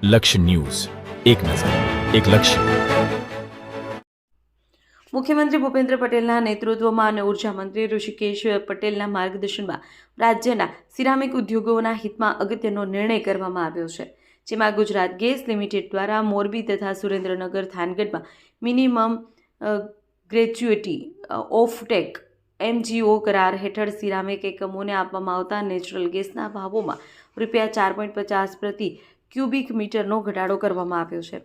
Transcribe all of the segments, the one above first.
લક્ષ્ય ન્યૂઝ, એક નજર, એક લક્ષ્ય. મુખ્યમંત્રી ભૂપેન્દ્ર પટેલના નેતૃત્વમાં અને ઉર્જા મંત્રી ઋષિકેશ પટેલના માર્ગદર્શનમાં રાજ્યના સિરામિક ઉદ્યોગોના હિતમાં અગત્યનો નિર્ણય કરવામાં આવ્યો છે, જેમાં ગુજરાત ગેસ લિમિટેડ દ્વારા મોરબી તથા સુરેન્દ્રનગર થાનગઢમાં મિનિમમ ગ્રેચ્યુટી ઓફટેક MGO કરાર હેઠળ સિરામિક એકમોને આપવામાં આવતા નેચરલ ગેસના ભાવોમાં ₹4.50 પ્રતિ ક્યુબિક મીટરનો ઘટાડો કરવામાં આવ્યો છે.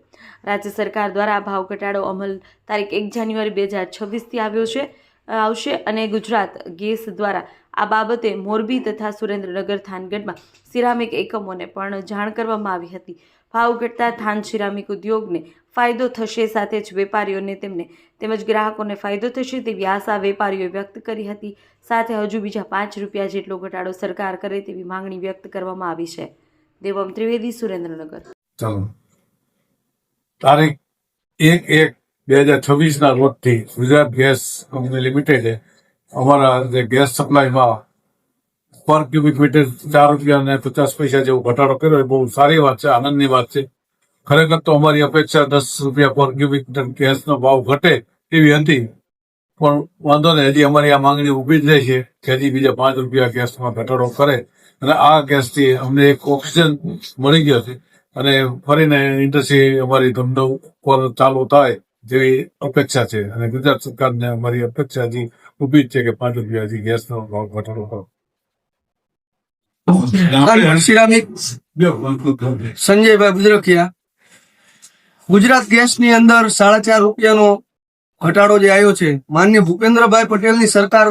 રાજ્ય સરકાર દ્વારા આ ભાવ ઘટાડો અમલ તારીખ 1 જાન્યુઆરી 2026થી આવશે અને ગુજરાત ગેસ દ્વારા આ બાબતે મોરબી તથા સુરેન્દ્રનગર થાનગઢમાં સિરામિક એકમોને પણ જાણ કરવામાં આવી હતી. ભાવ ઘટતા થાન સિરામિક ઉદ્યોગને ફાયદો થશે, સાથે જ વેપારીઓને તેમજ ગ્રાહકોને ફાયદો થશે તેવી આશા વેપારીઓએ વ્યક્ત કરી હતી. સાથે હજુ બીજા ₹5 જેટલો ઘટાડો સરકાર કરે તેવી માંગણી વ્યક્ત કરવામાં આવી છે. દેવમ ત્રિવેદી, સુરેન્દ્રનગર. ચાલો, તારીખ 1/1/2026 રોજથી ગુજરાત ગેસ કંપની લિમિટેડે અમારા જે ગેસ સપ્લાયમાં પર ક્યુબિક મીટર ₹4.50 જેવો ઘટાડો કર્યો. એ બહુ સારી વાત છે, આનંદની વાત છે. ખરેખર તો અમારી અપેક્ષા ₹10 પર ક્યુબિક મીટર ગેસનો ભાવ ઘટે એવી હતી, પણ વાંધો નહીં, હજી અમારી આ માંગણી ઊભી જ રહી છે કે હજી બીજા ₹5 ગેસમાં ઘટાડો કરે અને આ ગેસથી અમને એક ઓક્સિજન મળી ગયો છે અને ફરીને ઇન્ડસ્ટ્રી અમારી ધંધો પર ચાલુ થાય જેવી અપેક્ષા છે. અને ગુજરાત સરકારને અમારી અપેક્ષા હજી ઊભી જ છે કે ₹5 હજી ગેસનો ભાવ ઘટાડો કરો. સિરામિક સંજયભાઈ બુદ્રકિયા. ગુજરાત ગેસની અંદર ₹4.50 ઘટાડો જે આવ્યો છે, માનનીય ભૂપેન્દ્રભાઈ પટેલની સરકાર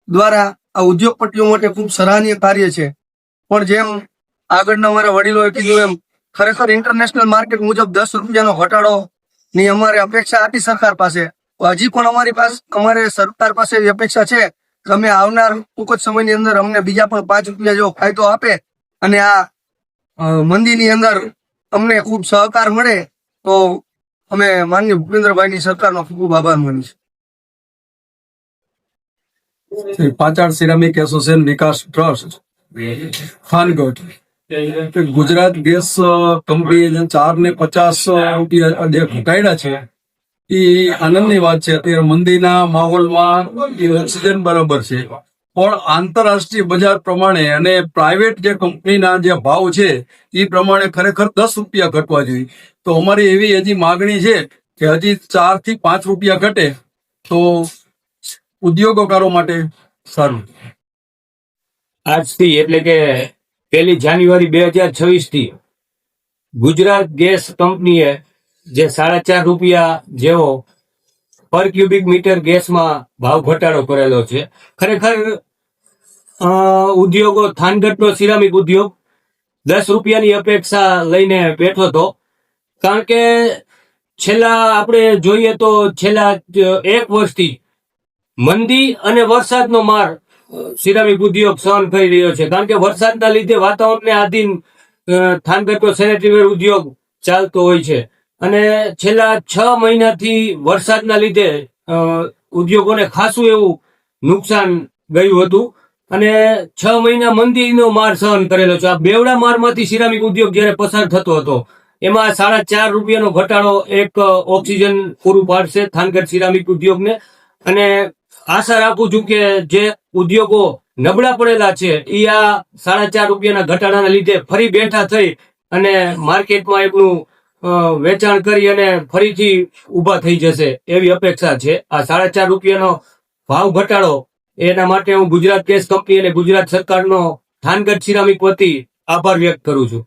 દ્વારા આ ઉદ્યોગપતિઓ માટે ખૂબ સરાહનીય કાર્ય છે. પણ જેમ આગળના અમારા વડીલોએ કીધું એમ ખરેખર ઇન્ટરનેશનલ માર્કેટ મુજબ ₹10 ઘટાડો ની અમારે અપેક્ષા હતી સરકાર પાસે. હજી પણ અમારે સરકાર પાસે એવી અપેક્ષા છે કે અમે આવનાર ટૂંક જ સમયની અંદર અમને બીજા પણ ₹5 જેવો ફાયદો આપે અને આ મંદીની અંદર અમને ખૂબ સહકાર મળે તો અમે માનનીય ભૂપેન્દ્રભાઈની સરકારનો ખૂબ આભાર માનીશું. પાંચાળ સિરામિક એસોસિએશન વિકાસ ટ્રસ્ટ થાનગઢ. ગુજરાત ગેસ કંપનીએ ₹4.50 જે ઘટાડ્યા છે એ આનંદની વાત છે. અત્યારે મંદીના માહોલમાં એ ઓક્સિજન બરાબર છે, પણ આંતરરાષ્ટ્રીય બજાર પ્રમાણે અને પ્રાઇવેટ જે કંપનીના જે ભાવ છે એ પ્રમાણે ખરેખર ₹10 ઘટવા જોઈએ. તો અમારી એવી હજી માગણી છે કે હજી ₹4 થી ₹5 ઘટે તો ઉદ્યોગકારો માટે સારું. આજથી એટલે કે 1 જાન્યુઆરી 2026થી ગુજરાત ગેસ કંપનીએ જે ₹4.50 જેવો પર ક્યુબિક મીટર ગેસમાં ભાવ ઘટાડો કરેલો છે. ખરેખર ઉદ્યોગો, થાનગઢનો સિરામિક ઉદ્યોગ ₹10 અપેક્ષા લઈને બેઠો હતો, કારણ કે છેલ્લા આપણે જોઈએ તો છેલ્લા 1 વર્ષથી મંદી અને વરસાદનો માર સિરામિક ઉદ્યોગ સહન કરી રહ્યો છે. કારણ કે વરસાદના લીધે વાતાવરણને આધીન થાનગઢનો સેનેટરીવેર ઉદ્યોગ ચાલતો હોય છે અને છેલ્લા 6 મહિનાથી વરસાદના લીધે ઉદ્યોગોને ખાસું એવું નુકસાન ગયું હતું અને 6 મહિના મંદીનો માર સહન કરેલો છે. આ બેવડા મારમાંથી સિરામિક ઉદ્યોગ જયારે પસાર થતો હતો એમાં ₹4.50 ઘટાડો એક ઓક્સિજન પૂરું પાડશે થાનગઢ સિરામિક ઉદ્યોગને. અને આશા રાખું છું કે જે ઉદ્યોગો નબળા પડેલા છે એ આ ₹4.50 ઘટાડાના લીધે ફરી બેઠા થઈ અને માર્કેટમાં એમનું વેચાણ કરી અને ફરીથી ઉભા થઈ જશે એવી અપેક્ષા છે. આ ₹4.50 ભાવ ઘટાડો એના માટે હું ગુજરાત ગેસ કંપની અને ગુજરાત સરકારનો થાનગઢ સિરામિક વતી આભાર વ્યક્ત કરું છું.